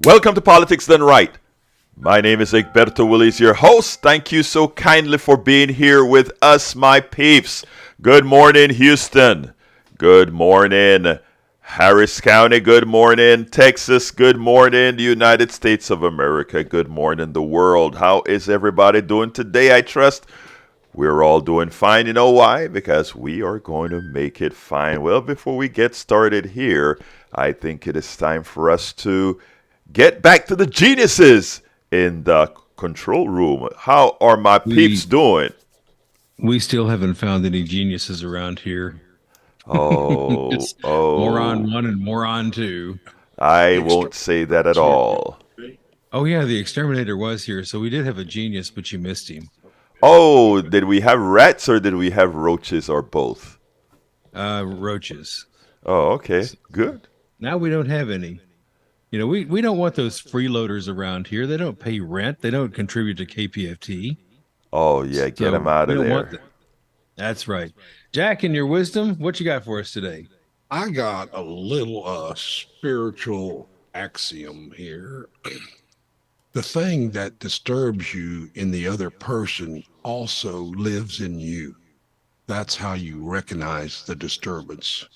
Welcome to Politics Done Right. My name is Egberto Willis, your host. Thank you so kindly for being here with us, my peeps. Good morning, Houston. Good morning, Harris County. Good morning, Texas. Good morning, the United States of America. Good morning, the world. How is everybody doing today? I trust we're all doing fine. You know why? Because we are going to make it fine. Well, before we get started here, I think it is time for us to get back to the geniuses in the control room. How are my peeps We doing? we still haven't found any geniuses around here. Oh, It's oh, moron one and moron two. I won't say that at all. Oh yeah, the exterminator was here, so we did have a genius, but you missed him. Oh, did we have rats or did we have roaches or both? Roaches. Oh, okay, S- good. Now we don't have any. We don't want those freeloaders around here. They don't pay rent. They don't contribute to KPFT. Oh, yeah, get them So out we of don't want there. that. That's right. Jack, in your wisdom, what you got for us today? I got a little spiritual axiom here. The thing that disturbs you in the other person also lives in you. That's how you recognize the disturbance.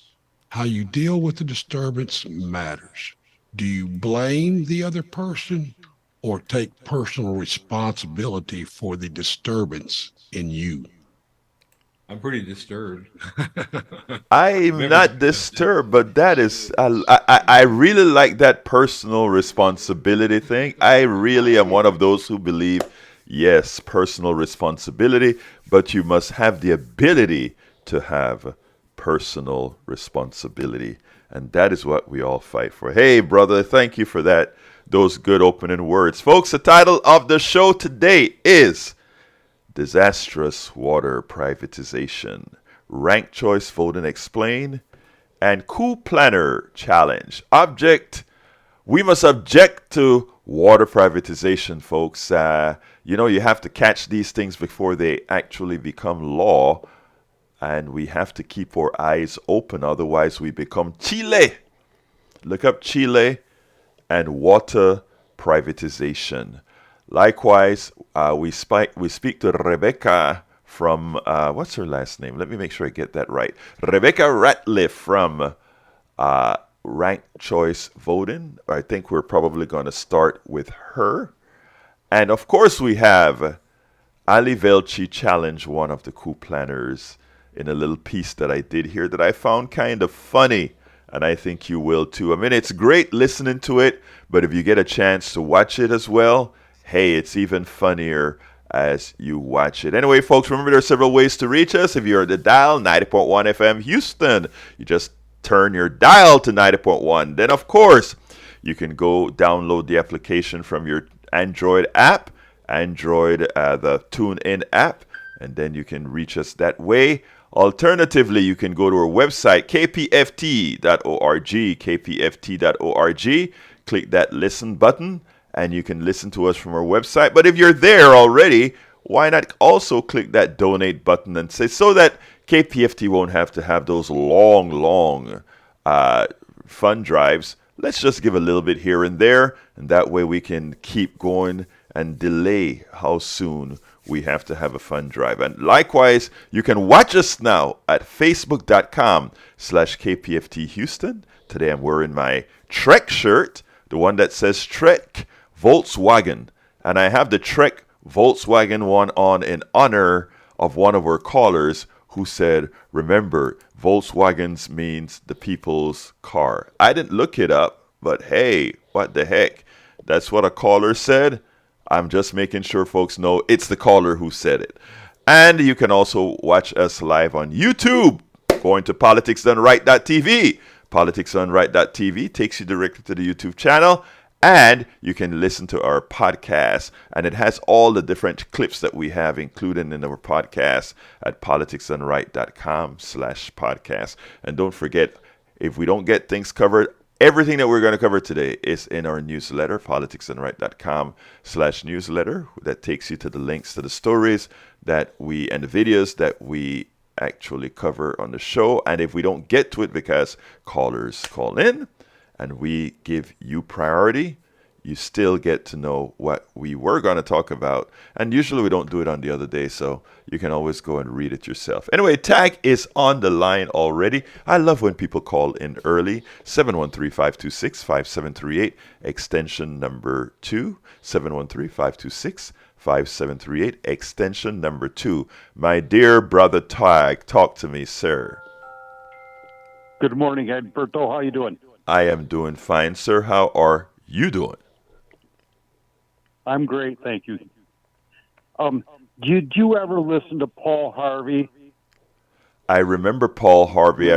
How you deal with the disturbance matters. Do you blame the other person or take personal responsibility for the disturbance in you? I'm pretty disturbed. I'm Very not disturbed. disturbed, but that is, I really like that personal responsibility thing. I really am one of those who believe, yes, personal responsibility, but you must have the ability to have personal responsibility. And that is what we all fight for. Hey, brother, thank you for that. Those good opening words. Folks, the title of the show today is Disastrous Water Privatization, Ranked Choice Voting Explained, and Coup Planner Challenge. We must object to water privatization, folks. You have to catch these things before they actually become law, and we have to keep our eyes open, otherwise we become Chile. Look up Chile and water privatization. Likewise, we speak to Rebecca from, what's her last name? Let me make sure I get that right. Rebecca Ratliff from Ranked Choice Voting. I think we're probably going to start with her. And of course, we have Ali Velshi challenge one of the coup planners in a little piece that I did here that I found kind of funny. And I think you will too. I mean, it's great listening to it, but if you get a chance to watch it as well, hey, it's even funnier as you watch it. Anyway, folks, remember there are several ways to reach us. If you're at the dial, 90.1 FM Houston, you just turn your dial to 90.1. Then, of course, you can go download the application from your Android app, the TuneIn app, and then you can reach us that way. Alternatively, you can go to our website, kpft.org, kpft.org, click that listen button, and you can listen to us from our website. But if you're there already, why not also click that donate button and say so that KPFT won't have to have those long fund drives. Let's just give a little bit here and there, and that way we can keep going and delay how soon we have to have a fund drive. And likewise, you can watch us now at facebook.com/KPFT Houston. Today I'm wearing my Trek shirt, the one that says Trek Volkswagen. And I have the Trek Volkswagen one on in honor of one of our callers who said, remember, Volkswagens means the people's car. I didn't look it up, but hey, what the heck? That's what a caller said. I'm just making sure folks know it's the caller who said it. And you can also watch us live on YouTube, going to politicsdoneright.tv. Politicsdoneright.tv takes you directly to the YouTube channel. And you can listen to our podcast, and it has all the different clips that we have included in our podcast at politicsdoneright.com/podcast. And don't forget, if we don't get things covered, everything that we're going to cover today is in our newsletter, politicsdoneright.com/newsletter. That takes you to the links to the stories and the videos that we actually cover on the show. And if we don't get to it because callers call in, and we give you priority, you still get to know what we were going to talk about. And usually we don't do it on the other day, so you can always go and read it yourself. Anyway, Tag is on the line already. I love when people call in early. 713-526-5738, extension number 2. 713-526-5738, extension number 2. My dear brother Tag, talk to me, sir. Good morning, Edberto. How you doing? I am doing fine, sir. How are you doing? I'm great, thank you. Did you ever listen to Paul Harvey? I remember Paul Harvey.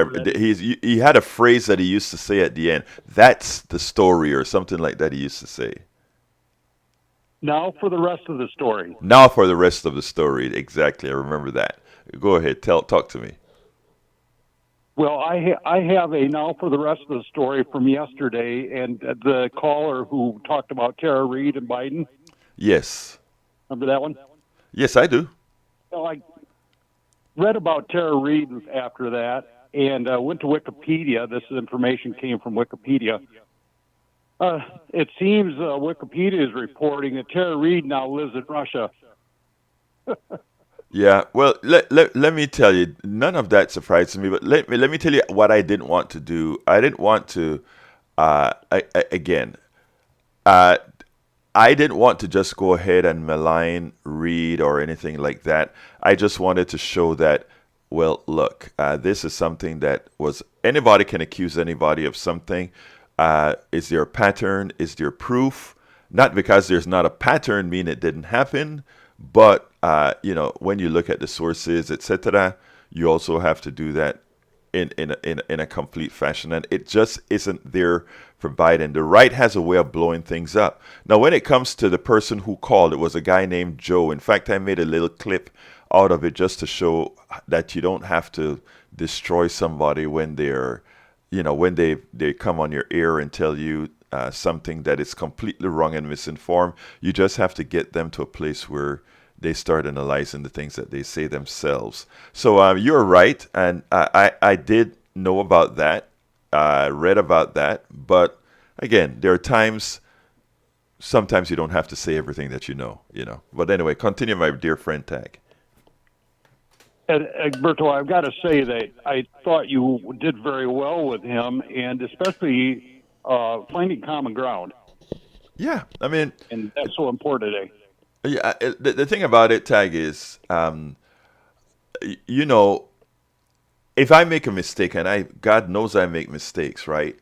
He had a phrase that he used to say at the end. That's the story, or something like that. He used to say. Now for the rest of the story. Now for the rest of the story. Exactly. I remember that. Go ahead. Talk to me. Well, I have a now for the rest of the story from yesterday, and the caller who talked about Tara Reid and Biden. Yes. Remember that one? Yes, I do. Well, I read about Tara Reid after that, and went to Wikipedia. This information came from Wikipedia. It seems Wikipedia is reporting that Tara Reid now lives in Russia. Yeah, well, let me tell you, none of that surprises me. But let me tell you what I didn't want to do. I didn't want to, again, I didn't want to just go ahead and malign Reid or anything like that. I just wanted to show that, well, look, this is something that was, anybody can accuse anybody of something. Is there a pattern? Is there proof? Not because there's not a pattern mean it didn't happen, but when you look at the sources, etc., you also have to do that in a complete fashion, and it just isn't there for Biden. The right has a way of blowing things up. Now, when it comes to the person who called, it was a guy named Joe. In fact, I made a little clip out of it just to show that you don't have to destroy somebody when they're, when they come on your ear and tell you something that is completely wrong and misinformed. You just have to get them to a place where they start analyzing the things that they say themselves. So you're right, and I did know about that, read about that, but again, there are sometimes you don't have to say everything that you know. But anyway, continue, my dear friend Tag. Egberto, I've got to say that I thought you did very well with him, and especially finding common ground. Yeah, I mean, and that's so important today. Yeah, the thing about it, Tag, is, if I make a mistake, and God knows I make mistakes, right?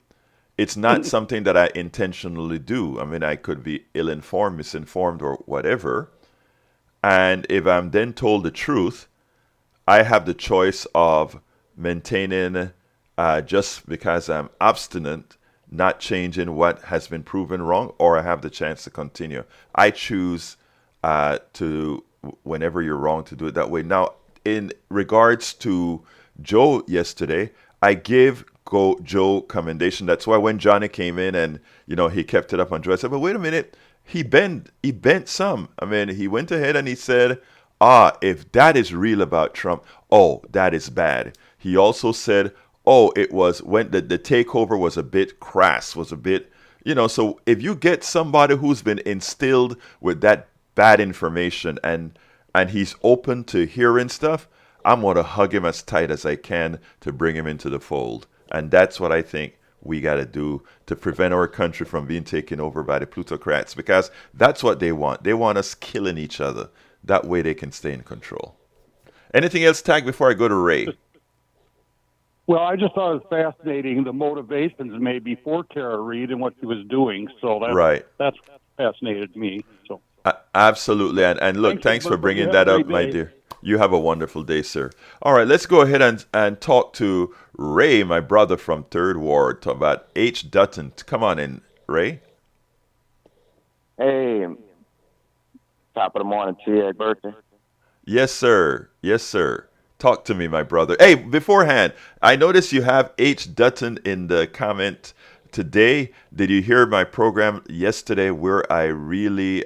It's not something that I intentionally do. I mean, I could be ill-informed, misinformed, or whatever. And if I'm then told the truth, I have the choice of maintaining, just because I'm obstinate, not changing what has been proven wrong, or I have the chance to continue. I choose to, whenever you're wrong, to do it that way. Now, in regards to Joe yesterday, I give Joe commendation. That's why when Johnny came in and he kept it up on Joe, I said, "But wait a minute, he bent some." I mean, he went ahead and he said, if that is real about Trump, that is bad. He also said, it was when the takeover was a bit crass, was a bit, so if you get somebody who's been instilled with that bad information and he's open to hearing stuff, I'm going to hug him as tight as I can to bring him into the fold. And that's what I think we got to do to prevent our country from being taken over by the plutocrats, because that's what they want. They want us killing each other. That way they can stay in control. Anything else, Tag, before I go to Ray? Well, I just thought it was fascinating, the motivations maybe for Tara Reid and what she was doing. So that's fascinated me. So. Absolutely. And look, thanks for bringing that up, my dear. You have a wonderful day, sir. All right, let's go ahead and talk to Ray, my brother from 3rd Ward, talk about H. Dutton. Come on in, Ray. Hey, top of the morning to you, Bertha. Yes, sir. Yes, sir. Talk to me, my brother. Hey, beforehand, I noticed you have H. Dutton in the comment today. Did you hear my program yesterday where I really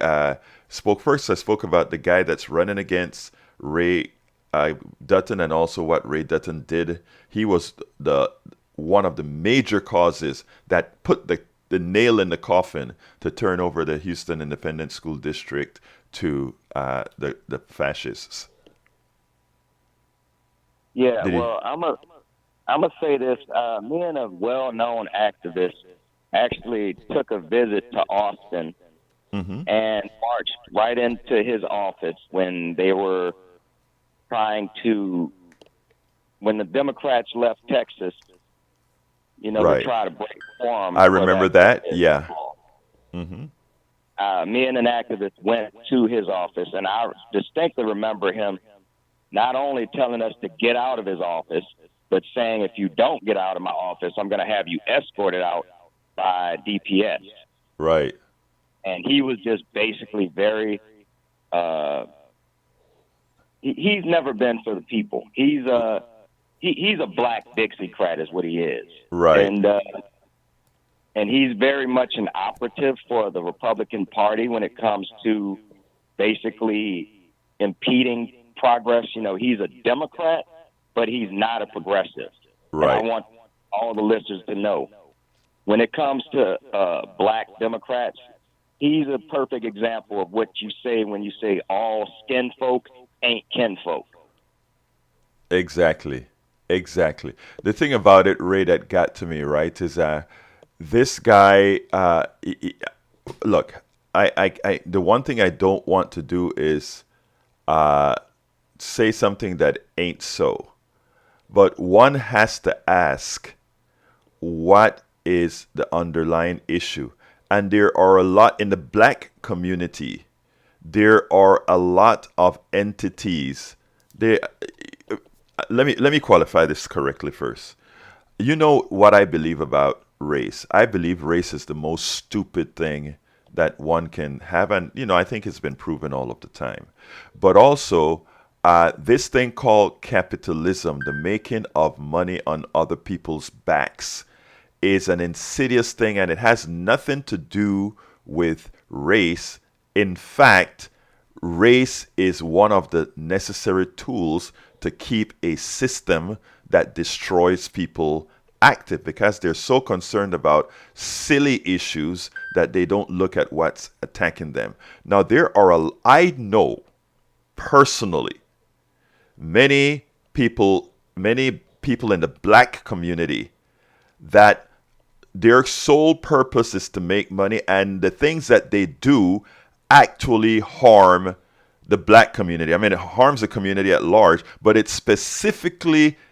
spoke? First, I spoke about the guy that's running against Ray Dutton and also what Ray Dutton did. He was one of the major causes that put the the nail in the coffin to turn over the Houston Independent School District to the fascists. Yeah, Did he? well, I'm gonna say this. Me and a well-known activist actually took a visit to Austin Mm-hmm. and marched right into his office when they were trying to, when the Democrats left Texas, to Right. try to break quorum. I for remember that. Yeah. Mm-hmm. Me and an activist went to his office, and I distinctly remember him not only telling us to get out of his office, but saying, if you don't get out of my office, I'm going to have you escorted out by DPS. Right. And he was just basically very, he's never been for the people. He's a black Dixiecrat is what he is. Right. And he's very much an operative for the Republican Party when it comes to basically impeding progress. He's a Democrat, but he's not a progressive. Right. And I want all the listeners to know, when it comes to black Democrats, he's a perfect example of what you say when you say all skin folk ain't kinfolk. Exactly. The thing about it, Ray, that got to me, right, is this guy. Look, I the one thing I don't want to do is say something that ain't so. But one has to ask, what is the underlying issue? And there are a lot in the black community. There are a lot of entities. Let me qualify this correctly first. You know what I believe about race. I believe race is the most stupid thing that one can have, and I think it's been proven all of the time. But also, this thing called capitalism, the making of money on other people's backs, is an insidious thing, and it has nothing to do with race. In fact, race is one of the necessary tools to keep a system that destroys people active, because they're so concerned about silly issues that they don't look at what's attacking them. Now, I know personally many people in the black community that their sole purpose is to make money, and the things that they do actually harm the black community. I mean, it harms the community at large, but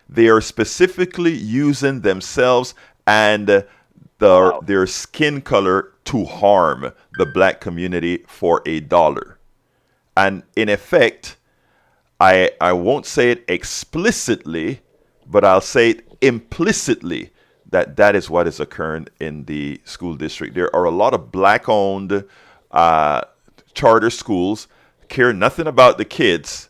they are specifically using themselves and their skin color to harm the black community for $1. And in effect, I won't say it explicitly, but I'll say it implicitly, that is what is occurring in the school district. There are a lot of black-owned charter schools, care nothing about the kids,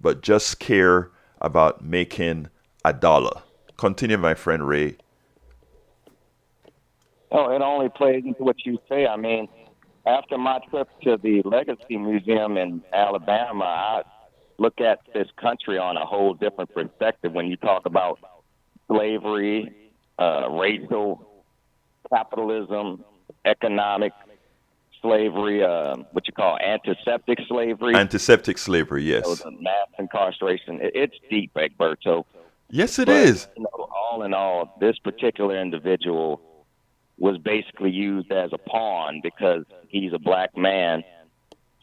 but just care about making $1. Continue, my friend Ray. Oh, it only plays into what you say. I mean, after my trip to the Legacy Museum in Alabama, I look at this country on a whole different perspective when you talk about slavery, racial capitalism, economic slavery, what you call antiseptic slavery. Antiseptic slavery, yes. The mass incarceration. It's deep, Egberto. Yes, it is. All in all, this particular individual was basically used as a pawn because he's a black man.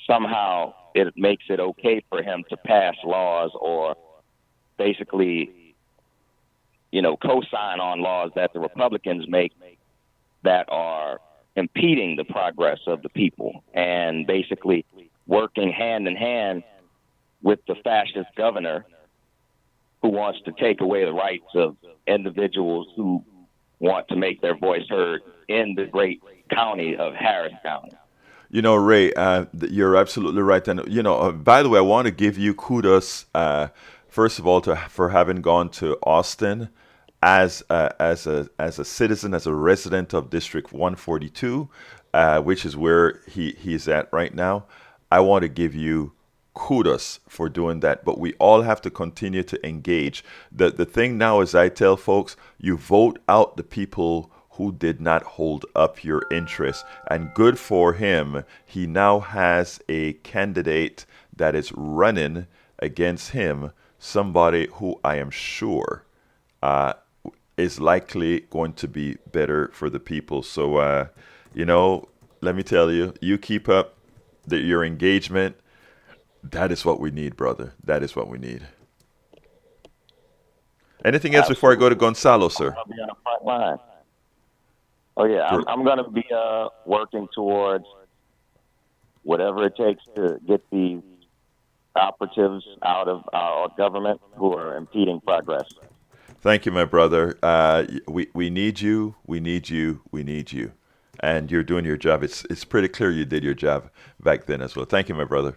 Somehow it makes it okay for him to pass laws or basically, co-sign on laws that the Republicans make that are impeding the progress of the people and basically working hand in hand with the fascist governor who wants to take away the rights of individuals who want to make their voice heard in the great county of Harris County. Ray, you're absolutely right. And, by the way, I want to give you kudos, first of all, for having gone to Austin as a citizen, as a resident of District 142, which is where he's at right now. I want to give you kudos for doing that, but we all have to continue to engage. The thing now is, I tell folks, you vote out the people who did not hold up your interests. And good for him, he now has a candidate that is running against him, somebody who I am sure is likely going to be better for the people. So, let me tell you, you keep up your engagement. That is what we need, brother. That is what we need. Anything else before I go to Gonzalo, sir? I'll be on the front line. Oh, yeah. I'm going to be working towards whatever it takes to get the operatives out of our government who are impeding progress. Thank you, my brother. We need you. We need you. We need you. And you're doing your job. It's pretty clear you did your job back then as well. Thank you, my brother.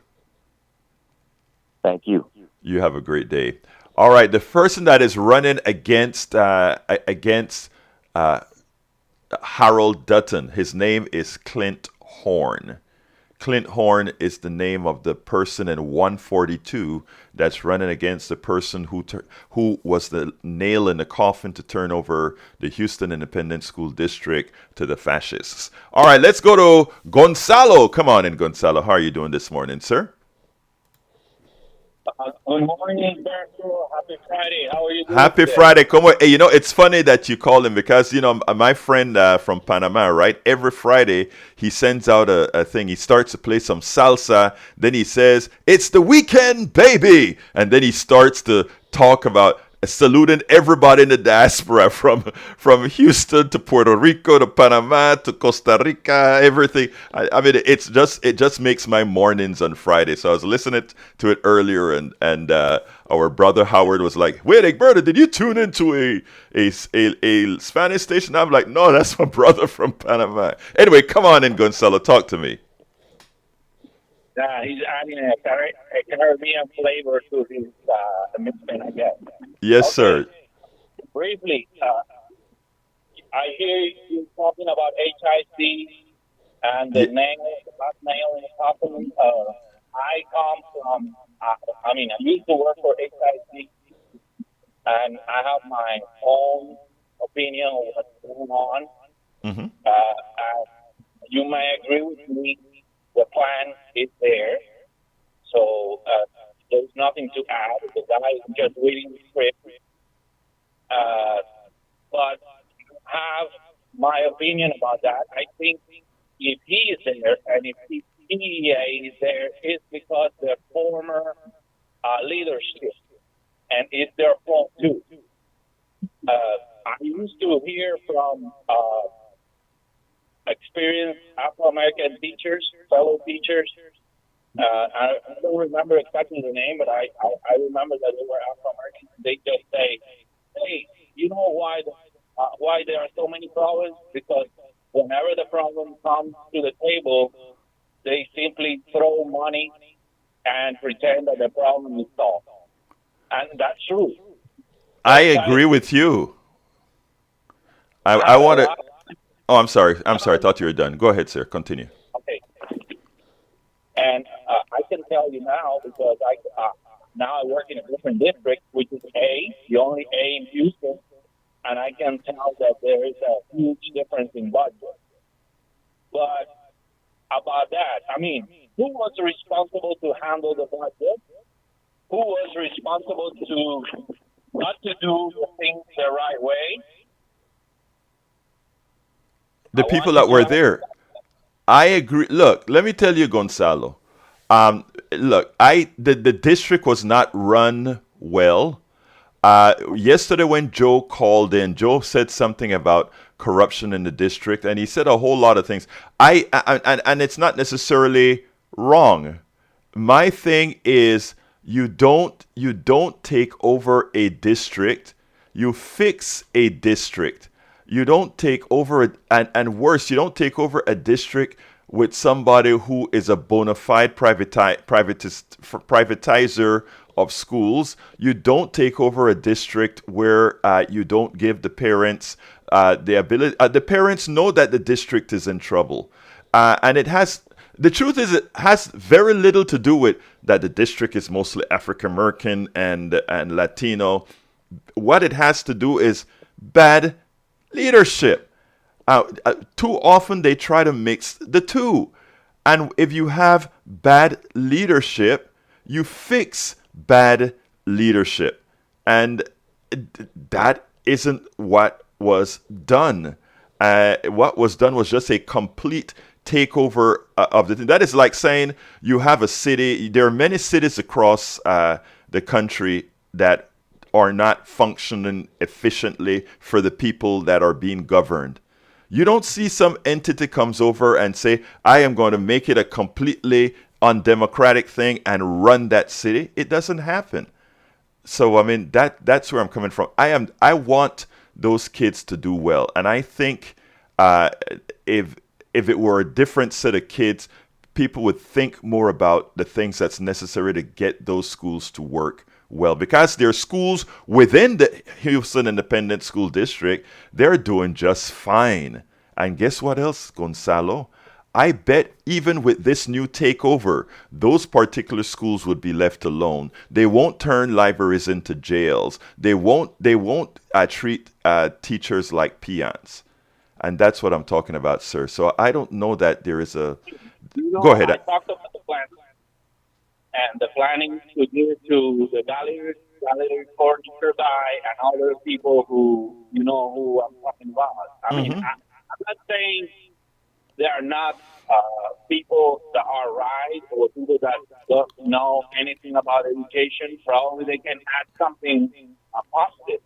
Thank you. You have a great day. All right, the person that is running against Harold Dutton, his name is Clint Horn. Clint Horn is the name of the person in 142 that's running against the person who was the nail in the coffin to turn over the Houston Independent School District to the fascists. All right, let's go to Gonzalo. Come on in, Gonzalo. How are you doing this morning, sir? Good morning, Berto. Happy Friday. How are you doing? Happy today? Friday. Come on. Hey, it's funny that you call him because, my friend from Panama, right? Every Friday, he sends out a thing. He starts to play some salsa. Then he says, "It's the weekend, baby." And then he starts to talk about saluting everybody in the diaspora from Houston to Puerto Rico to Panama to Costa Rica, everything. I mean, it just makes my mornings on Friday. So I was listening to it earlier, and our brother Howard was like, "Wait, Egberto, did you tune into a Spanish station?" I'm like, "No, that's my brother from Panama." Anyway, come on in, Gonzalo, talk to me. He's adding a Caribbean flavor to his mixing, I guess. Yes, sir. Briefly, I hear you talking about HIC and the last nail in the coffin. I come from, I used to work for HIC, and I have my own opinion of what's going on. Mm-hmm. You may agree with me. The plan is there, so there's nothing to add. The guy is just reading the script. But have my opinion about that. I think if he is there and if the PEA is there, it's because the former leadership, and it's their fault too. I used to hear from experienced Afro-American teachers, fellow teachers. I don't remember exactly the name, but I remember that they were Afro-American. They just say, "Hey, you know why there are so many problems? Because whenever the problem comes to the table, they simply throw money and pretend that the problem is solved." And that's true. I agree with you. I want to... Oh, I'm sorry. I thought you were done. Go ahead, sir. Continue. Okay. And I can tell you now because now I work in a different district, which is the only A in Houston, and I can tell that there is a huge difference in budget. But about that, who was responsible to handle the budget? Who was responsible to not to do the things the right way? The people that were there. I agree. Look, let me tell you, Gonzalo. The district was not run well. Yesterday when Joe called in, Joe said something about corruption in the district, and he said a whole lot of things. And it's not necessarily wrong. My thing is you don't take over a district. You fix a district. You don't take over and worse, you don't take over a district with somebody who is a bona fide privatizer of schools. You don't take over a district where you don't give the parents the ability. The parents know that the district is in trouble, and the truth is, it has very little to do with that the district is mostly African American and Latino. What it has to do is bad leadership. Too often they try to mix the two. And if you have bad leadership, you fix bad leadership. And that isn't what was done. What was done was just a complete takeover of the thing. That is like saying you have a city. There are many cities across the country that are not functioning efficiently for the people that are being governed. You don't see some entity comes over and say, I am going to make it a completely undemocratic thing and run that city. It doesn't happen. So I mean that's where I'm coming from. I want those kids to do well, and I think if it were a different set of kids, people would think more about the things that's necessary to get those schools to work well. Because there are schools within the Houston Independent School District, they're doing just fine. And guess what else, Gonzalo? I bet even with this new takeover, those particular schools would be left alone. They won't turn libraries into jails. They won't treat teachers like peons. And that's what I'm talking about, sir. So I don't know that there is a... Go ahead. I talked about the plan. And the planning to give to the gallery furniture guy and other people who, you know, who I'm talking about. I mean, I'm not saying there are not people that are right or people that don't know anything about education. Probably they can add something positive.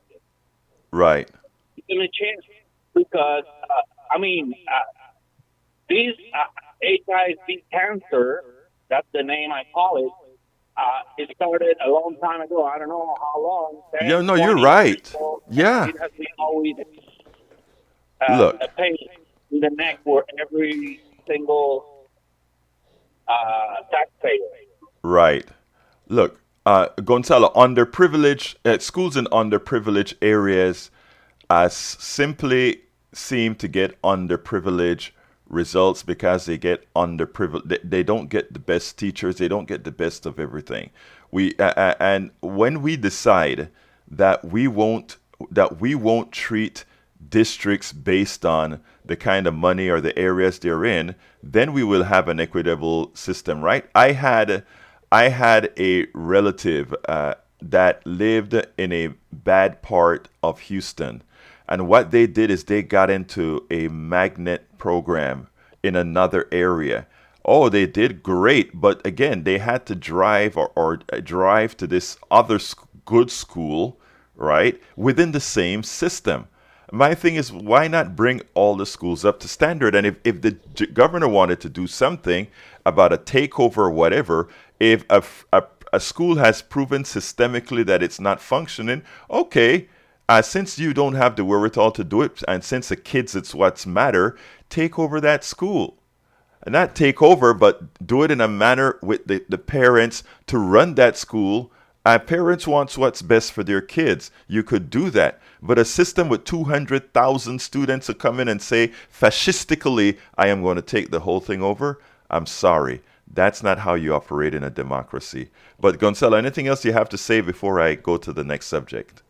Right. Give them a chance because, this HIV cancer, that's the name I call it, it started a long time ago. I don't know how long. 10, Yeah, no, you're 20 right. years ago. Yeah. It has been always Look. a pain in the neck for every single taxpayer. Right. Look, Gonzalo, underprivileged schools in underprivileged areas simply seem to get underprivileged results because they get underprivileged. They don't get the best teachers. They don't get the best of everything. And when we decide that we won't treat districts based on the kind of money or the areas they're in, then we will have an equitable system, right? I had a relative that lived in a bad part of Houston. And what they did is they got into a magnet program in another area. Oh, they did great. But again, they had to drive or drive to this other good school, right, within the same system. My thing is, why not bring all the schools up to standard? And if the governor wanted to do something about a takeover or whatever, if a school has proven systemically that it's not functioning, okay, since you don't have the wherewithal to do it, and since the kids, it's what's matter, take over that school. And not take over, but do it in a manner with the parents to run that school. Parents want what's best for their kids. You could do that. But a system with 200,000 students to come in and say, fascistically, I am going to take the whole thing over, I'm sorry. That's not how you operate in a democracy. But Gonzalo, anything else you have to say before I go to the next subject?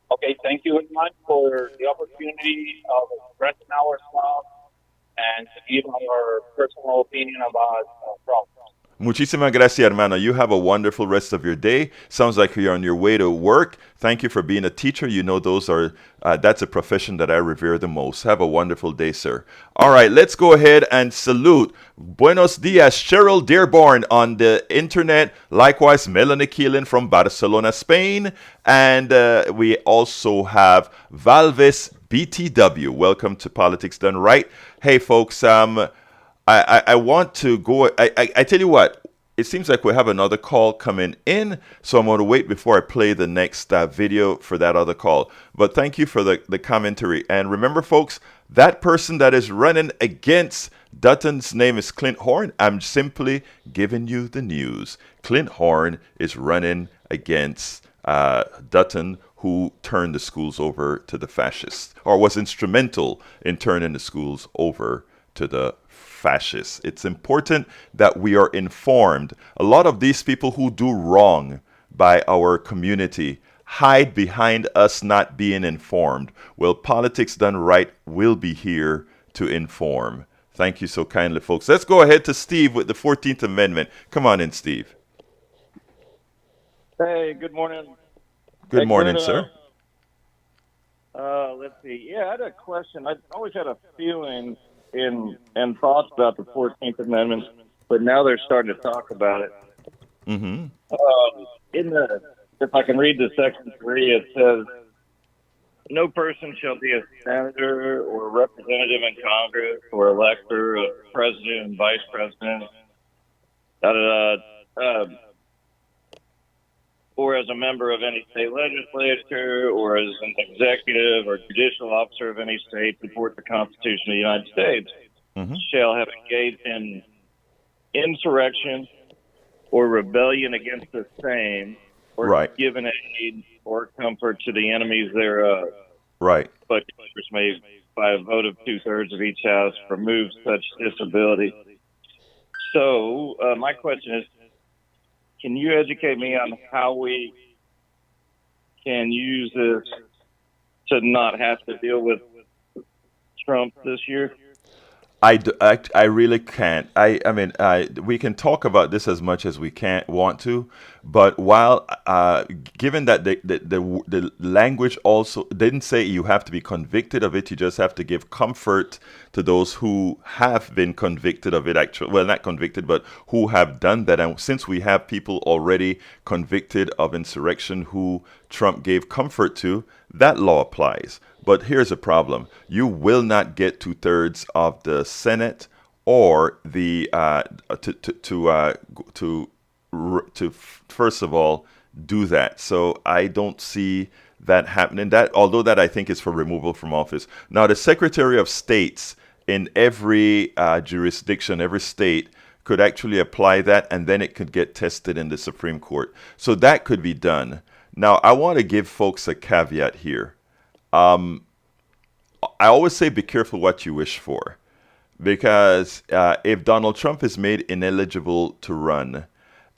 Okay, thank you very much for the opportunity of expressing ourselves and to give our personal opinion about problems. Muchísimas gracias, hermano. You have a wonderful rest of your day. Sounds like you're on your way to work. Thank you for being a teacher. You know, that's a profession that I revere the most. Have a wonderful day, sir. All right, let's go ahead and salute. Buenos dias, Cheryl Dearborn on the internet. Likewise, Melanie Keelan from Barcelona, Spain. And we also have Valves BTW. Welcome to Politics Done Right. Hey, folks, I want to go. I tell you what, it seems like we have another call coming in, so I'm going to wait before I play the next video for that other call. But thank you for the commentary. And remember, folks, that person that is running against Dutton's name is Clint Horn. I'm simply giving you the news. Clint Horn is running against Dutton, who turned the schools over to the fascists, or was instrumental in turning the schools over to the fascists. It's important that we are informed. A lot of these people who do wrong by our community hide behind us not being informed. Well, politics done right will be here to inform. Thank you so kindly, folks. Let's go ahead to Steve with the 14th Amendment. Come on in, Steve. Hey, good morning. Good Hey, morning, Kurt, sir. let's see. Yeah, I had a question. I always had a feeling and thoughts about the 14th Amendment, but now they're starting to talk about it. Mm-hmm. If I can read the section 3, it says, "No person shall be a senator or representative in Congress or elector of president and vice president, da, da, da, or as a member of any state legislature, or as an executive or judicial officer of any state to support the Constitution of the United States, shall have engaged in insurrection or rebellion against the same, or given aid or comfort to the enemies thereof." Right. But Congress may, by a vote of 2/3 of each house, remove such disability. So my question is, can you educate me on how we can use this to not have to deal with Trump this year? I really can't. I mean, we can talk about this as much as we want to, but while given that the language also didn't say you have to be convicted of it, you just have to give comfort to those who have been convicted of it. Actually, well, not convicted, but who have done that. And since we have people already convicted of insurrection who Trump gave comfort to, that law applies. But here's a problem. You will not get 2/3 of the Senate or the to first of all do that. So I don't see that happening. That although that I think is for removal from office. Now the Secretary of States in every jurisdiction, every state could actually apply that, and then it could get tested in the Supreme Court. So that could be done. Now I want to give folks a caveat here. I always say be careful what you wish for, because if Donald Trump is made ineligible to run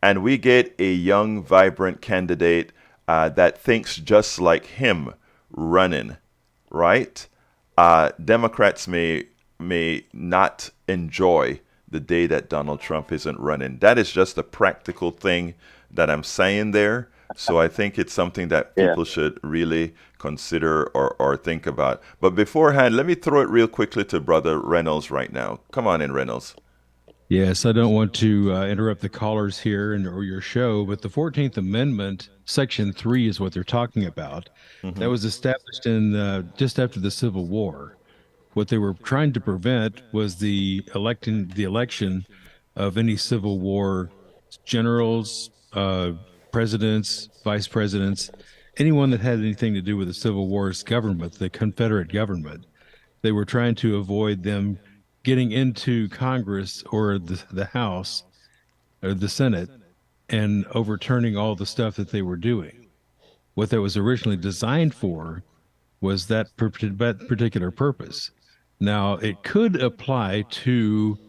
and we get a young, vibrant candidate that thinks just like him running, right? Democrats may not enjoy the day that Donald Trump isn't running. That is just a practical thing that I'm saying there. So I think it's something that people should really consider or think about. But beforehand, let me throw it real quickly to Brother Reynolds right now. Come on in, Reynolds. Yes, I don't want to interrupt the callers here or your show, but the 14th Amendment, Section 3 is what they're talking about. That was established in just after the Civil War. What they were trying to prevent was the election of any Civil War generals, presidents, vice presidents, anyone that had anything to do with the Civil War's government, the Confederate government. They were trying to avoid them getting into Congress or the House or the Senate and overturning all the stuff that they were doing. What that was originally designed for was that particular purpose. Now, it could apply to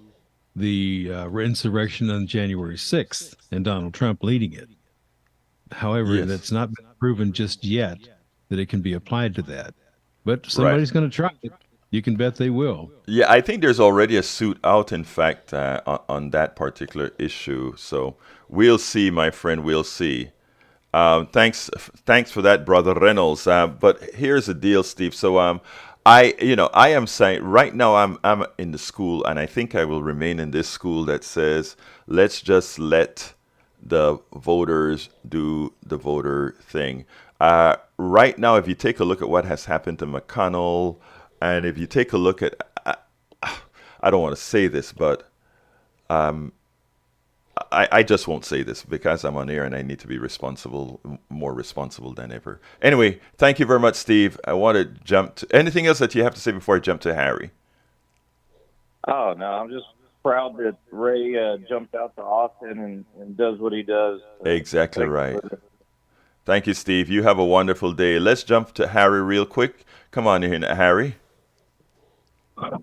the insurrection on January 6th and Donald Trump leading it. However, that's not been proven just yet that it can be applied to that. But somebody's going to try it. You can bet they will. Yeah, I think there's already a suit out, in fact, on that particular issue. So we'll see, my friend, we'll see. Thanks for that, Brother Reynolds. But here's the deal, Steve. So I am saying right now I'm in the school, and I think I will remain in this school that says let's just let the voters do the voter thing. Right now, if you take a look at what has happened to McConnell, and if you take a look at, I don't want to say this, but I just won't say this because I'm on air and I need to be more responsible than ever. Anyway, thank you very much, Steve. I want to jump to anything else that you have to say before I jump to Harry. Oh, no, I'm just proud that Ray jumped out to Austin and does what he does. Exactly right. Thank you, Steve. You have a wonderful day. Let's jump to Harry real quick. Come on in, Harry.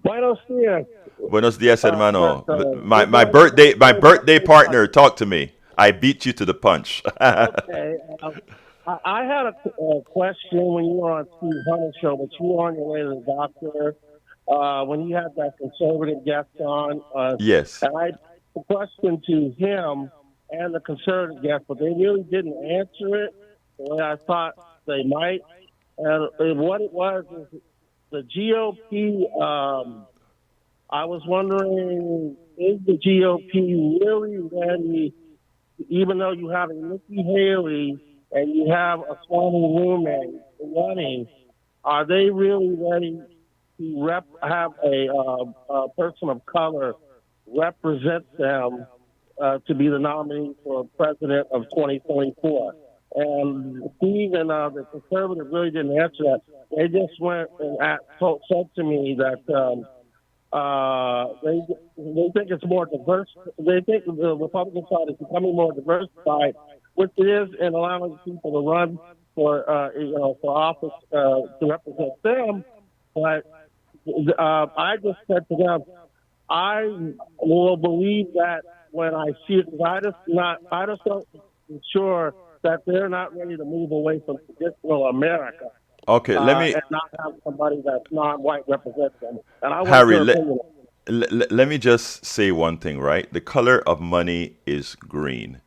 Buenos dias. Buenos dias, hermano. My birthday partner. Talk to me. I beat you to the punch. Okay. I had a question when you were on Steve Hunter's show, but you were on your way to the doctor when you had that conservative guest on. Yes. And I a question to him and the conservative guest, but they really didn't answer it the way I thought they might. And what it was is the GOP. I was wondering, is the GOP really ready, even though you have a Nikki Haley and you have a Swami Ruman running, are they really ready to have a person of color represent them to be the nominee for president of 2024? And Steve and the conservative really didn't answer that. They just went and said to me that they think it's more diverse. They think the Republican side is becoming more diversified, which it is, in allowing people to run for office to represent them. But I just said to them, I will believe that when I see it. I just don't sure that they're not ready to move away from traditional America. Okay, and not have somebody that's non-white represent them. And I want Harry, your opinion. let me just say one thing, right? The color of money is green.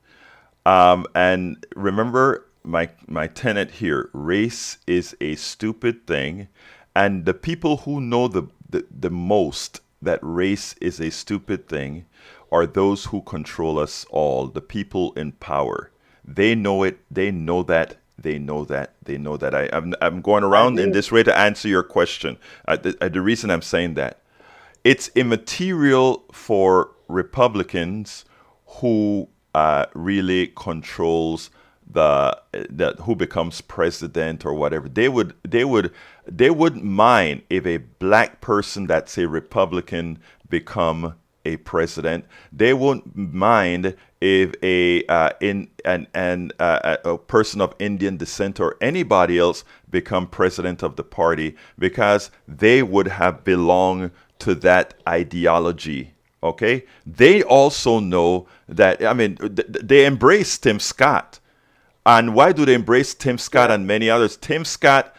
And remember my tenet here, race is a stupid thing. And the people who know the most that race is a stupid thing are those who control us all, the people in power. They know it. They know that. They know that. They know that. I'm going around in this way to answer your question. The reason I'm saying that, it's immaterial for Republicans who really controls who becomes president or whatever. They wouldn't mind if a black person that's a Republican become a president. They won't mind if a person of Indian descent or anybody else become president of the party, because they would have belonged to that ideology. Okay, they also know that. I mean, they embrace Tim Scott. And why do they embrace Tim Scott and many others? Tim Scott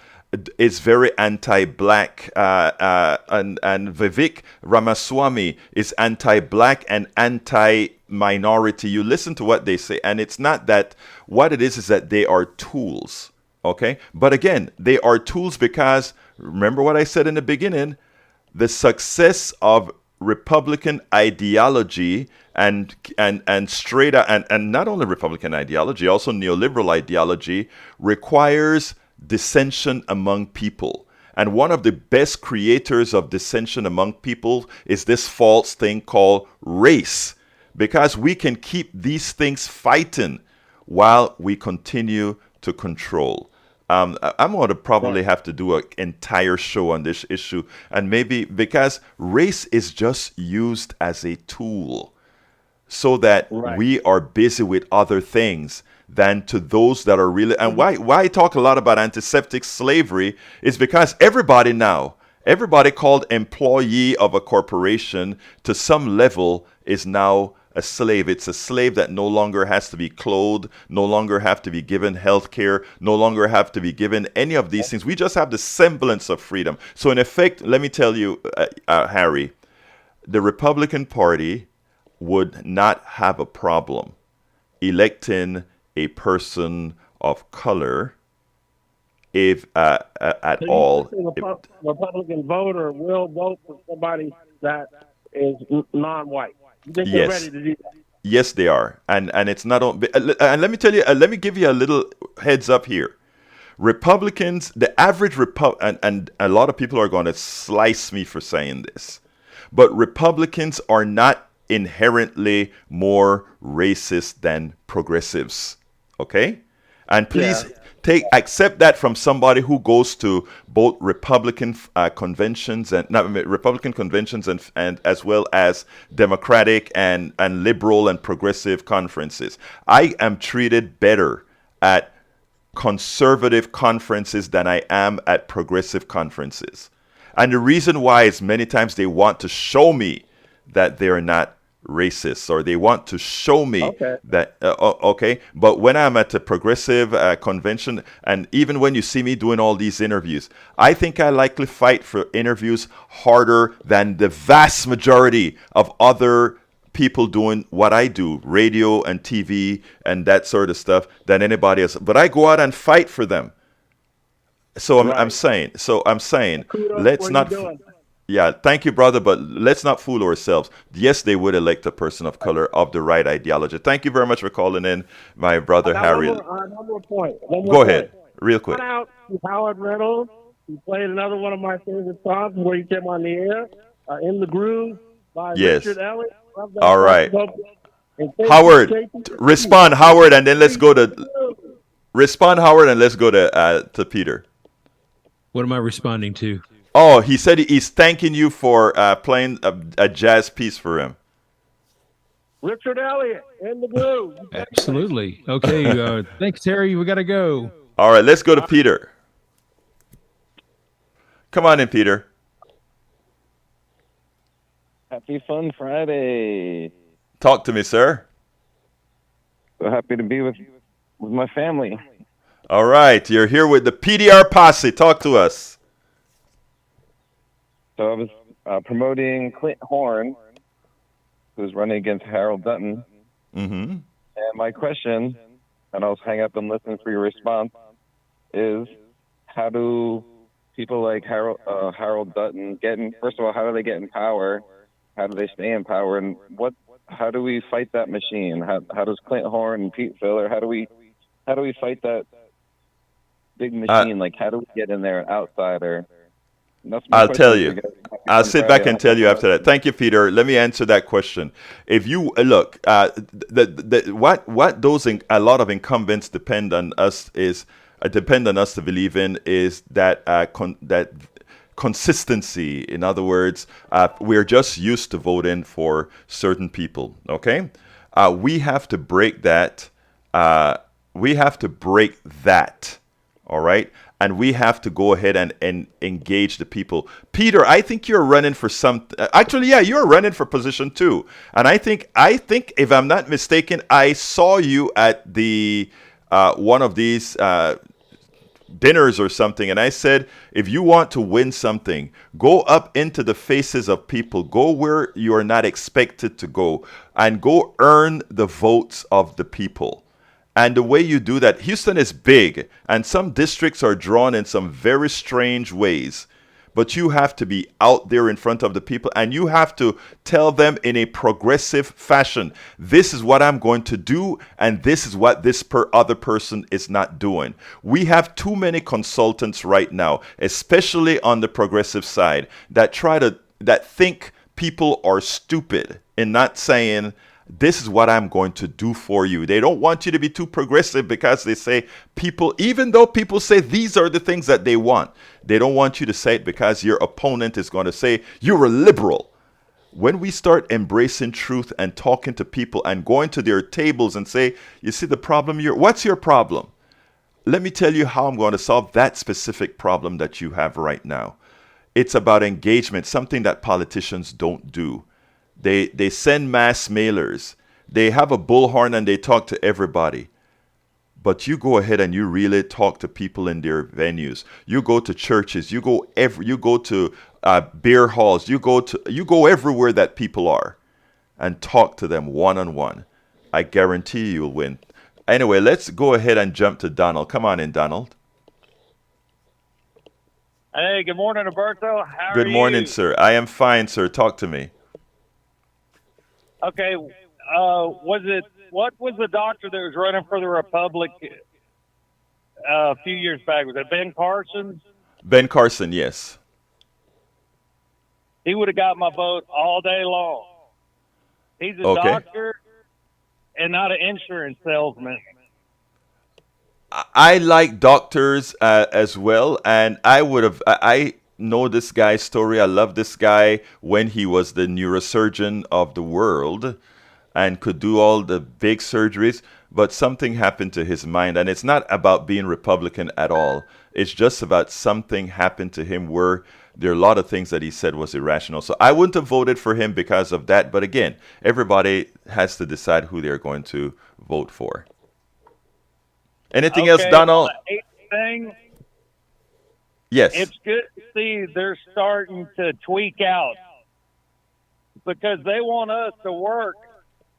is very anti-black, and Vivek Ramaswamy is anti-black and anti-minority. You listen to what they say, and it's not that. What it is that they are tools, okay? But again, they are tools because, remember what I said in the beginning, the success of Republican ideology and straight and not only Republican ideology, also neoliberal ideology requires dissension among people. And one of the best creators of dissension among people is this false thing called race, because we can keep these things fighting while we continue to control. I'm going to probably have to do an entire show on this issue, and maybe because race is just used as a tool so that we are busy with other things than to those that are really. And why I talk a lot about antiseptic slavery is because everybody called employee of a corporation to some level is now a slave. It's a slave that no longer has to be clothed, no longer have to be given health care, no longer have to be given any of these things. We just have the semblance of freedom. So in effect, let me tell you, Harry, the Republican Party would not have a problem electing a person of color if at all. The Republican voter will vote for somebody that is non-white. You think they're ready to do that? Yes, they are, and it's not. And let me tell you. Let me give you a little heads up here. Republicans, the average and a lot of people are going to slice me for saying this, but Republicans are not inherently more racist than progressives. Okay, and please. Accept that from somebody who goes to both Republican conventions and as well as Democratic and liberal and progressive conferences. I am treated better at conservative conferences than I am at progressive conferences. And the reason why is many times they want to show me that they're not racist, or they want to show me Okay. that okay. But when I'm at a progressive convention, and even when you see me doing all these interviews, I think I likely fight for interviews harder than the vast majority of other people doing what I do, radio and TV and that sort of stuff, than anybody else. But I go out and fight for them. So I'm saying, Kudos, let's what not. you doing? Yeah, thank you, brother, but let's not fool ourselves. Yes, they would elect a person of color of the right ideology. Thank you very much for calling in, my brother Harry. One more point. One more Go point. ahead, real quick. Shout out to Howard Reynolds. He played another one of my favorite songs where he came on the air, "In the Groove" by Yes. Richard Elliott. Love that All song. right. And thank Howard, you, Tracy. respond, Howard, and then let's go to Peter. What am I responding to? Oh, he said he's thanking you for playing a jazz piece for him. Richard Elliott, "In the Groove." Absolutely. Okay. Thanks, Terry. We got to go. All right, let's go to Peter. Come on in, Peter. Happy Fun Friday. Talk to me, sir. So happy to be with my family. All right, you're here with the PDR posse. Talk to us. So I was promoting Clint Horn, who's running against Harold Dutton. Mm-hmm. And my question, and I'll hang up and listen for your response, is how do people like Harold Dutton get in? First of all, how do they get in power? How do they stay in power? And how do we fight that machine? How does Clint Horn and Pete Filler? How do we fight that big machine? Like, how do we get in there, an outsider? I'll tell you. I'll sit back and tell you after that. Thank you, Peter. Let me answer that question. If you look, what those a lot of incumbents depend on us to believe in is that that consistency. In other words, we're just used to voting for certain people. Okay, we have to break that. All right. And we have to go ahead and engage the people. Peter, I think you're running for actually, yeah, you're running for position 2. And I think if I'm not mistaken, I saw you at the one of these dinners or something. And I said, if you want to win something, go up into the faces of people. Go where you are not expected to go. And go earn the votes of the people. And the way you do that, Houston is big, and some districts are drawn in some very strange ways. But you have to be out there in front of the people, and you have to tell them in a progressive fashion, this is what I'm going to do, and this is what this other person is not doing. We have too many consultants right now, especially on the progressive side, that think people are stupid in not saying, this is what I'm going to do for you. They don't want you to be too progressive because they say even though people say these are the things that they want, they don't want you to say it because your opponent is going to say you're a liberal. When we start embracing truth and talking to people and going to their tables and say, you see the problem what's your problem? Let me tell you how I'm going to solve that specific problem that you have right now. It's about engagement, something that politicians don't do. They send mass mailers. They have a bullhorn and they talk to everybody. But you go ahead and you really talk to people in their venues. You go to churches. You go to beer halls. You go everywhere that people are, and talk to them one-on-one. I guarantee you'll win. Anyway, let's go ahead and jump to Donald. Come on in, Donald. Hey, good morning, Roberto. How are you? Good morning, sir. I am fine, sir. Talk to me. Okay, what was the doctor that was running for the Republic a few years back? Was it Ben Carson? Ben Carson, yes. He would have got my vote all day long. He's a Okay. doctor and not an insurance salesman. I like doctors as well, and I know this guy's story. I love this guy when he was the neurosurgeon of the world and could do all the big surgeries, but something happened to his mind, and it's not about being Republican at all. It's just about something happened to him where there are a lot of things that he said was irrational. So I wouldn't have voted for him because of that. But again, everybody has to decide who they're going to vote for. Anything else, Donald? The eighth thing, Yes. it's good to see they're starting to tweak out because they want us to work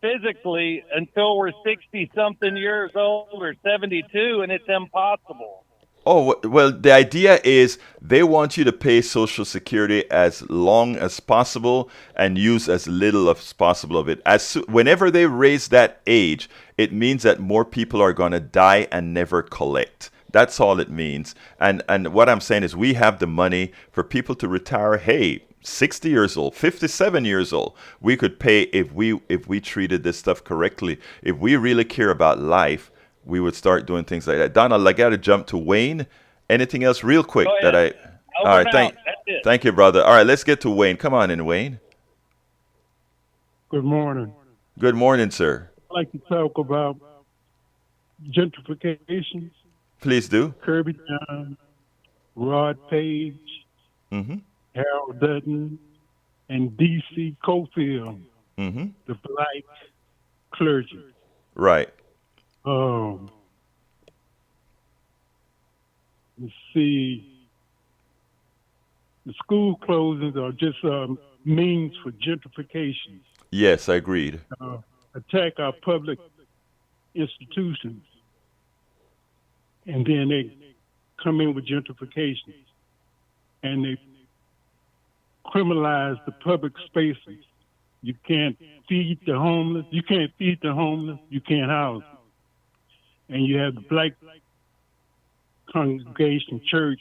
physically until we're 60-something years old or 72, and it's impossible. Oh, well, the idea is they want you to pay Social Security as long as possible and use as little as possible of it. Whenever they raise that age, it means that more people are going to die and never collect. That's all it means. And what I'm saying is we have the money for people to retire, 60 years old, 57 years old. We could pay if we treated this stuff correctly. If we really care about life, we would start doing things like that. Donald, I got to jump to Wayne. Anything else real quick that I... All right, thank you, brother. All right, let's get to Wayne. Come on in, Wayne. Good morning. Good morning, sir. I'd like to talk about gentrification. Please do. Kirby John, Rod Page, Harold Dutton, and D.C. Cofield, the black clergy. Right. Let's see. The school closings are just means for gentrification. Yes, I agreed. Attack our public institutions. And then they come in with gentrification. And they criminalize the public spaces. You can't feed the homeless. You can't feed the homeless. You can't house them. And you have the black congregation church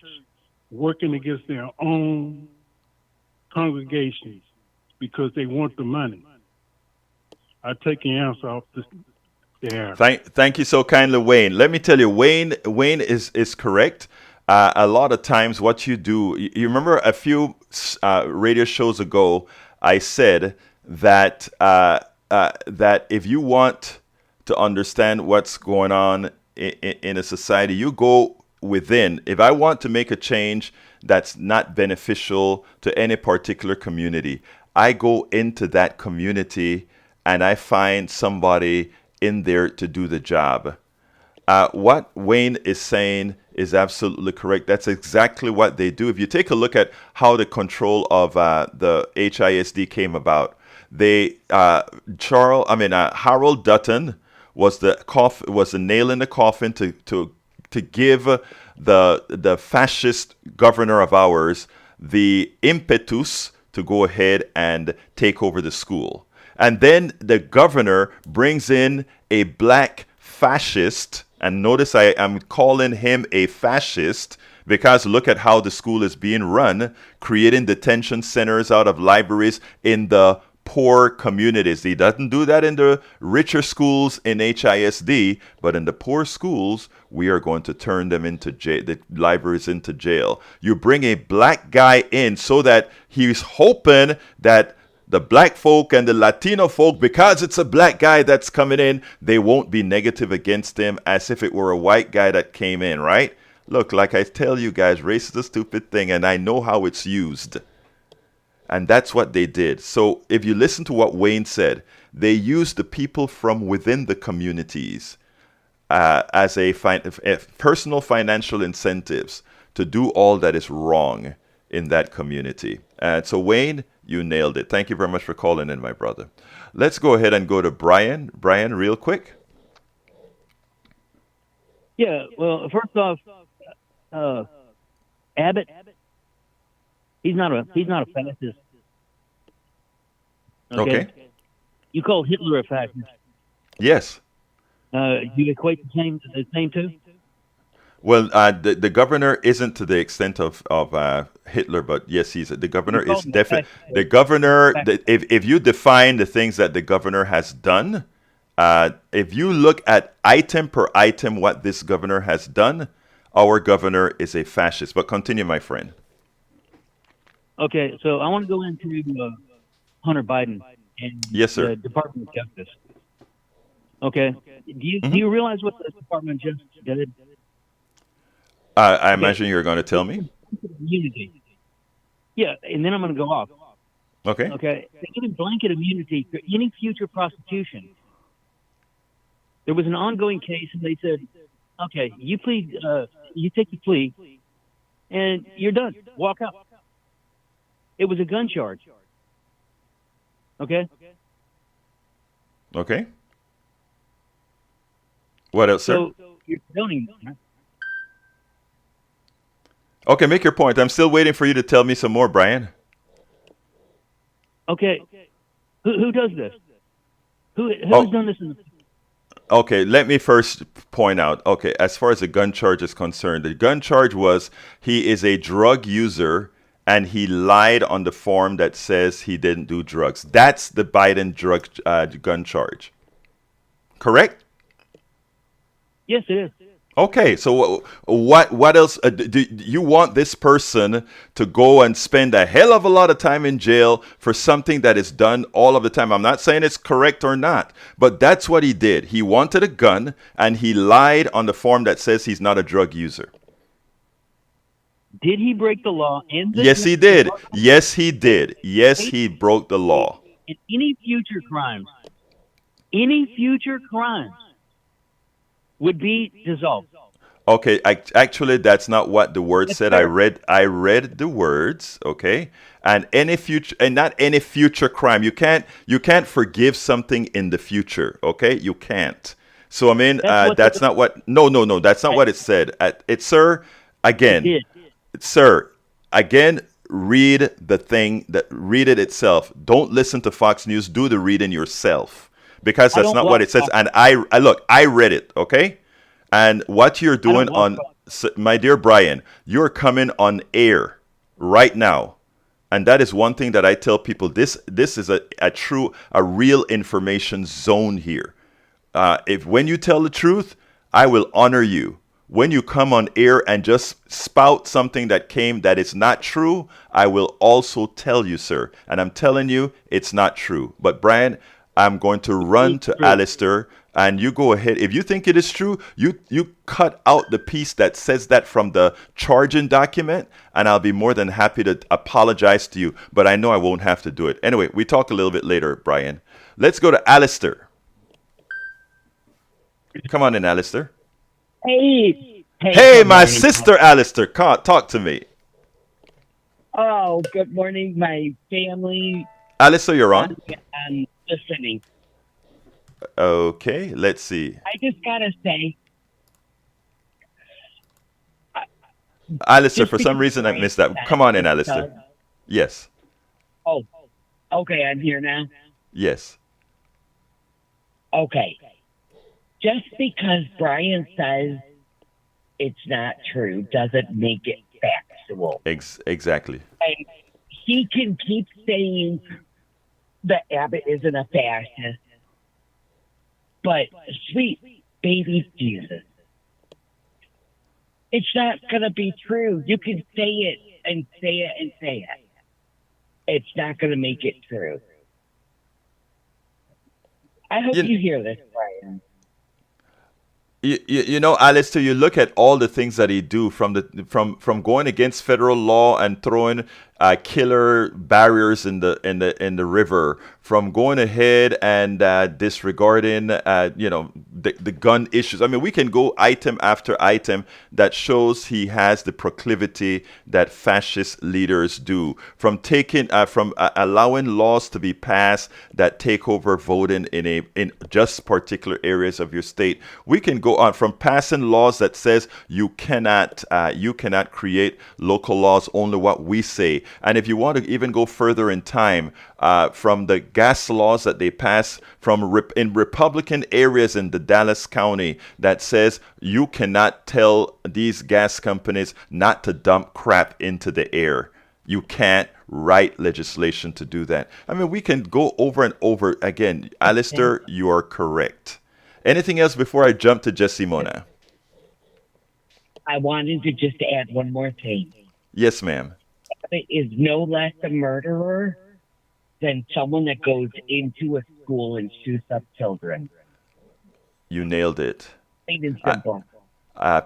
working against their own congregations because they want the money. I take your answer off there. Thank you so kindly, Wayne. Let me tell you, Wayne is correct. A lot of times what you do, you remember a few radio shows ago, I said that that if you want to understand what's going on in a society, you go within. If I want to make a change that's not beneficial to any particular community, I go into that community and I find somebody in there to do the job. What Wayne is saying is absolutely correct. That's exactly what they do. If you take a look at how the control of the HISD came about, Harold Dutton was the nail in the coffin to give the fascist governor of ours the impetus to go ahead and take over the school. And then the governor brings in a black fascist, and notice I am calling him a fascist because look at how the school is being run, creating detention centers out of libraries in the poor communities. He doesn't do that in the richer schools in HISD, but in the poor schools, we are going to turn them into jail, the libraries into jail. You bring a black guy in so that he's hoping that the black folk and the Latino folk, because it's a black guy that's coming in, they won't be negative against him as if it were a white guy that came in, right? Look, like I tell you guys, race is a stupid thing, and I know how it's used. And that's what they did. So if you listen to what Wayne said, they used the people from within the communities as a personal financial incentives to do all that is wrong in that community. And so Wayne, you nailed it. Thank you very much for calling in, my brother. Let's go ahead and go to Brian. Brian, real quick. Yeah, well, first off, Abbott, he's not a fascist. Okay. You call Hitler a fascist. Yes. You equate the same two? Well, the governor isn't to the extent of Hitler, but yes, the governor is definitely the governor. If you define the things that the governor has done, if you look at item per item what this governor has done, our governor is a fascist. But continue, my friend. Okay, so I want to go into Hunter Biden and yes, sir. The Department of Justice. Okay, do you realize what the Department of Justice did? I imagine you're going to tell me. Immunity. Yeah, and then I'm going to go off. Okay. Okay, they give him blanket immunity for any future prosecution. There was an ongoing case, and they said, "Okay, you plead, you take the plea, and you're done. Walk out." It was a gun charge. Okay. Okay. What else, sir? So you're condoning this, right? Okay, make your point. I'm still waiting for you to tell me some more, Brian. Okay. Who does this? Who's done this in the Okay, let me first point out, okay, as far as the gun charge is concerned, the gun charge was he is a drug user and he lied on the form that says he didn't do drugs. That's the Biden gun charge. Correct? Yes, it is. Okay, so what else? Do you want this person to go and spend a hell of a lot of time in jail for something that is done all of the time? I'm not saying it's correct or not, but that's what he did. He wanted a gun, and he lied on the form that says he's not a drug user. Did he break the law? Yes, he did. Yes, he did. Yes, he broke the law. And any future crimes would be dissolved. Okay, actually, that's not what the word said. I read the words. Okay, and not any future crime. You can't forgive something in the future. Okay, you can't. So I mean, that's not what. No. That's not what it said. Sir, again, read the thing. Read it itself. Don't listen to Fox News. Do the reading yourself. Because that's not what it says. And I read it, okay? And what you're doing my dear Brian, you're coming on air right now. And that is one thing that I tell people. This is a real information zone here. When you tell the truth, I will honor you. When you come on air and just spout something that is not true, I will also tell you, sir. And I'm telling you, it's not true. But Brian, I'm going to run to Alistair, and you go ahead. If you think it is true, you cut out the piece that says that from the charging document, and I'll be more than happy to apologize to you. But I know I won't have to do it. Anyway, we talk a little bit later, Brian. Let's go to Alistair. Come on in, Alistair. Hey, my sister, Alistair. Talk to me. Oh, good morning, my family. Alistair, you're on. I'm listening. Okay, let's see. I just gotta say, Alistair, for some reason I missed that. Come on in, Alistair. Yes. Oh, okay, I'm here now. Yes. Okay. Just because Brian says it's not true doesn't make it factual. Exactly. And he can keep saying that Abbott isn't a fascist, but sweet baby Jesus, it's not going to be true. You can say it and say it and say it. It's not going to make it true. I hope you hear this, Brian. You know, Alistair, you look at all the things that he do from going against federal law and throwing killer barriers in the river, from going ahead and disregarding the gun issues. I mean, we can go item after item that shows he has the proclivity that fascist leaders do, from allowing laws to be passed that take over voting in just particular areas of your state. We can go on from passing laws that says you cannot create local laws, only what we say. And if you want to even go further in time, from the gas laws that they pass in Republican areas in the Dallas County that says you cannot tell these gas companies not to dump crap into the air. You can't write legislation to do that. I mean, we can go over and over again. Alistair, you are correct. Anything else before I jump to Jesse Mona? I wanted to just add one more thing. Yes, ma'am. Abbott is no less a murderer than someone that goes into a school and shoots up children. You nailed it. Plain and simple.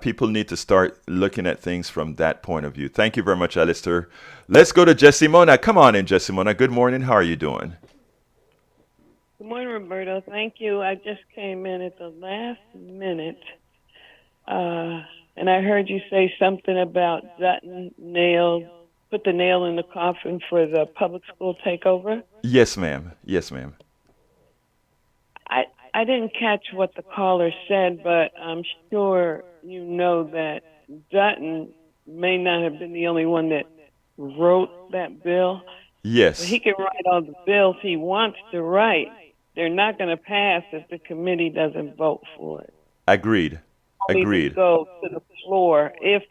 People need to start looking at things from that point of view. Thank you very much, Alistair. Let's go to Jessimona. Come on in, Jessimona. Good morning. How are you doing? Good morning, Roberto. Thank you. I just came in at the last minute, and I heard you say something about Dutton put the nail in the coffin for the public school takeover. Yes, ma'am. Yes, ma'am. I didn't catch what the caller said, but I'm sure you know that Dutton may not have been the only one that wrote that bill. Yes. But he can write all the bills he wants to write. They're not going to pass if the committee doesn't vote for it. Agreed. Agreed. Go to the floor. If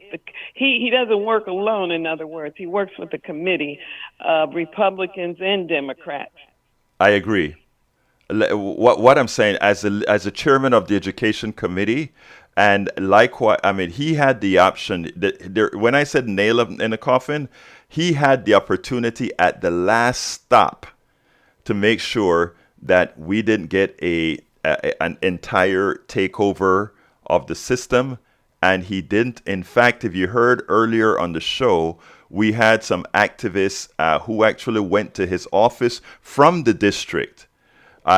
he doesn't work alone, in other words, he works with the committee of Republicans and Democrats. I agree. What I'm saying, as a chairman of the education committee, and likewise, I mean, he had the option. When I said nail in the coffin, he had the opportunity at the last stop to make sure that we didn't get an entire takeover of the system, and he didn't. In fact, if you heard earlier on the show, we had some activists who actually went to his office from the district,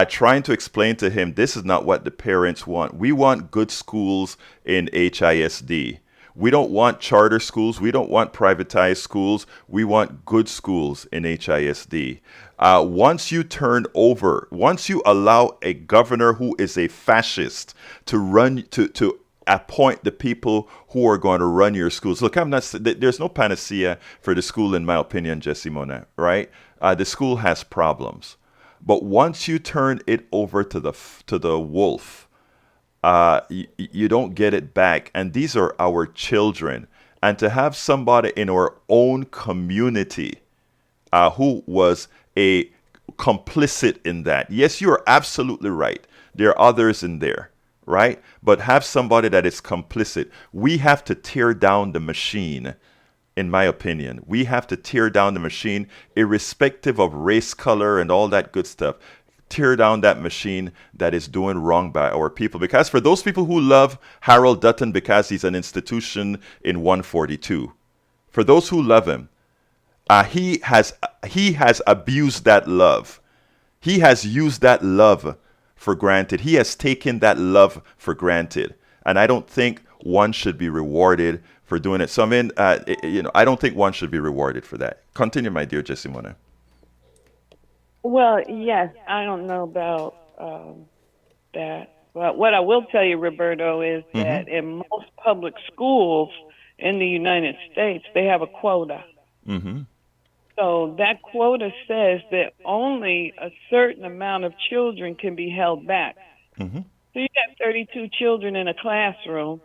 trying to explain to him this is not what the parents want. We want good schools in HISD. We don't want charter schools. We don't want privatized schools. We want good schools in HISD. Once you allow a governor who is a fascist to appoint the people who are going to run your schools. Look, there's no panacea for the school, in my opinion, Jessimona, right? The school has problems. But once you turn it over to the wolf, you don't get it back. And these are our children. And to have somebody in our own community who was a complicit in that. Yes, you are absolutely right. There are others in there, right? But have somebody that is complicit. We have to tear down the machine. In my opinion, we have to tear down the machine, irrespective of race, color, and all that good stuff. Tear down that machine that is doing wrong by our people. Because for those people who love Harold Dutton because he's an institution in 142, for those who love him, he has abused that love. He has used that love for granted. He has taken that love for granted, and I don't think one should be rewarded for doing it. So I mean, I don't think one should be rewarded for that. Continue, my dear Jessimona. Well, yes, I don't know about that. But what I will tell you, Roberto, is that in most public schools in the United States, they have a quota. Mm-hmm. So that quota says that only a certain amount of children can be held back. Mm-hmm. So you got 32 children in a classroom.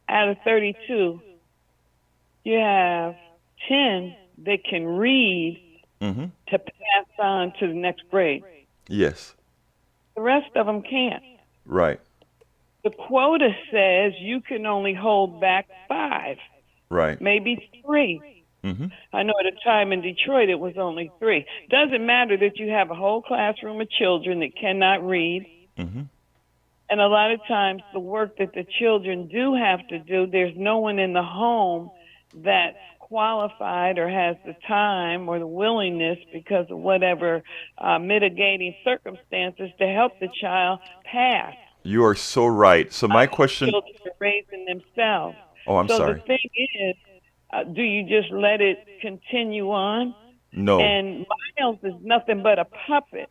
Out of 32, you have 10 that can read to pass on to the next grade. Yes. The rest of them can't. Right. The quota says you can only hold back 5. Right. Maybe 3. Mm-hmm. I know at a time in Detroit it was only 3. Doesn't matter that you have a whole classroom of children that cannot read. Mm-hmm. And a lot of times the work that the children do have to do, there's no one in the home that's qualified or has the time or the willingness because of whatever mitigating circumstances to help the child pass. You are so right. So my question... Children are raising themselves. Oh, I'm sorry. So the thing is, do you just let it continue on? No. And Miles is nothing but a puppet.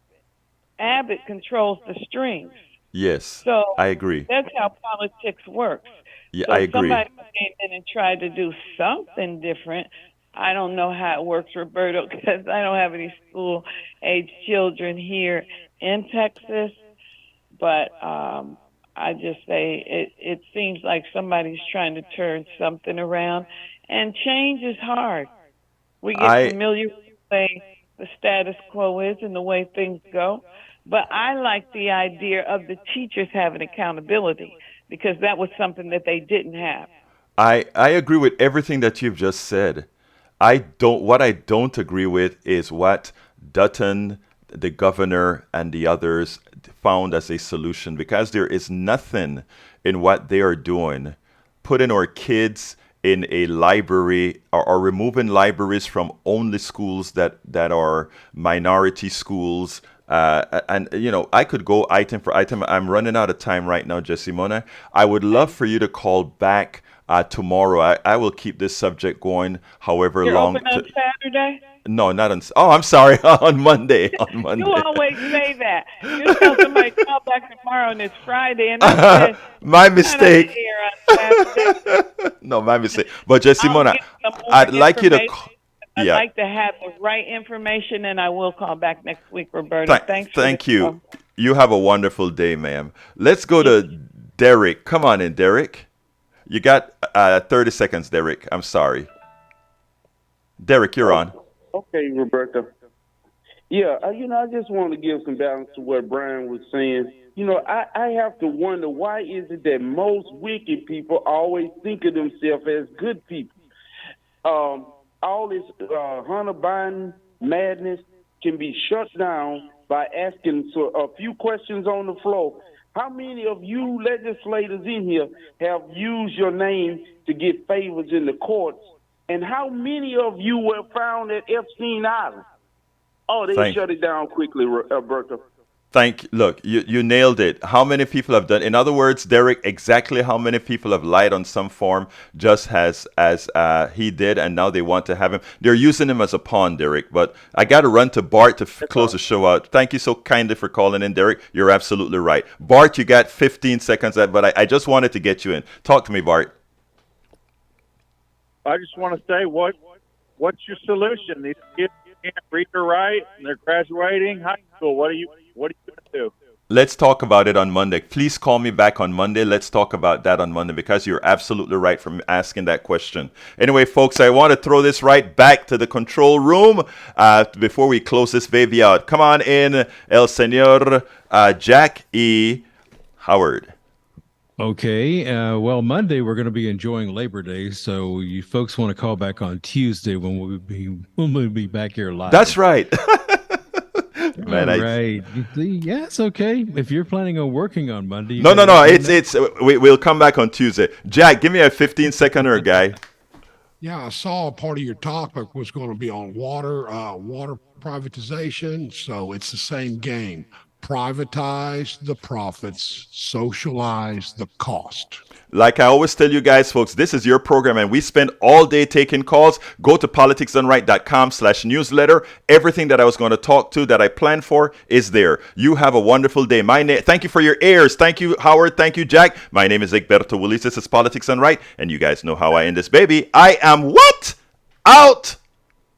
Abbott controls the strings. Yes, so I agree. That's how politics works. Yeah, so I agree. Somebody came in and tried to do something different. I don't know how it works, Roberto, because I don't have any school-age children here in Texas. But I just say it seems like somebody's trying to turn something around. And change is hard. We get familiar with the way the status quo is and the way things go. But I like the idea of the teachers having accountability because that was something that they didn't have. I agree with everything that you've just said. What I don't agree with is what Dutton, the governor, and the others found as a solution, because there is nothing in what they are doing, putting our kids in a library, or removing libraries from only schools that are minority schools. And I could go item for item. I'm running out of time right now, Jessimona. I would love for you to call back tomorrow. I will keep this subject going however You're long. open on Saturday? No, not on. Oh, I'm sorry. On Monday. On Monday. You always say that. You tell somebody call back tomorrow and it's Friday, and I said, my mistake. "I'm not here on Saturday." No, my mistake. But Jessimona, I'd like you to. I'd Yeah. like to have the right information, and I will call back next week, Roberto. Thanks. Thank you. You have a wonderful day, ma'am. Let's go to Derek. Come on in, Derek. You got 30 seconds, Derek. I'm sorry. Derek, you're on. Okay, Roberto. Yeah, I just want to give some balance to what Brian was saying. I have to wonder, why is it that most wicked people always think of themselves as good people? All this Hunter Biden madness can be shut down by asking a few questions on the floor. How many of you legislators in here have used your name to get favors in the courts? And how many of you were found at Epstein Island? Oh, they shut it down quickly, Roberto. Look, you nailed it. How many people have done? In other words, Derek, exactly how many people have lied on some form, just as he did, and now they want to have him. They're using him as a pawn, Derek. But I got to run to Bart to close the show out. Thank you so kindly for calling in, Derek. You're absolutely right. Bart, you got 15 seconds, but I just wanted to get you in. Talk to me, Bart. I just want to say, what's your solution? These kids can't read or write, and they're graduating high school. What are you going to do? Let's talk about it on Monday. Please call me back on Monday. Let's talk about that on Monday, because you're absolutely right for asking that question. Anyway, folks, I want to throw this right back to the control room before we close this baby out. Come on in, El Señor Jack E. Howard. Okay. Well, Monday we're going to be enjoying Labor Day, so you folks want to call back on Tuesday when we'll be back here live. That's right. Man, right. Yeah, it's okay. If you're planning on working on Monday. No. We'll come back on Tuesday. Jack, give me a 15-seconder, guy. Yeah, I saw a part of your topic was going to be on water privatization. So it's the same game. Privatize the profits, socialize the cost. Like I always tell you guys, folks, this is your program, and we spend all day taking calls. Go to politicsdoneright.com/newsletter. Everything that I was going to talk to that I planned for is there. You have a wonderful day. Thank you for your ears. Thank you, Howard. Thank you, Jack. My name is Egberto Willis. This is Politics Done Right, and you guys know how I end this baby. I am what? Out!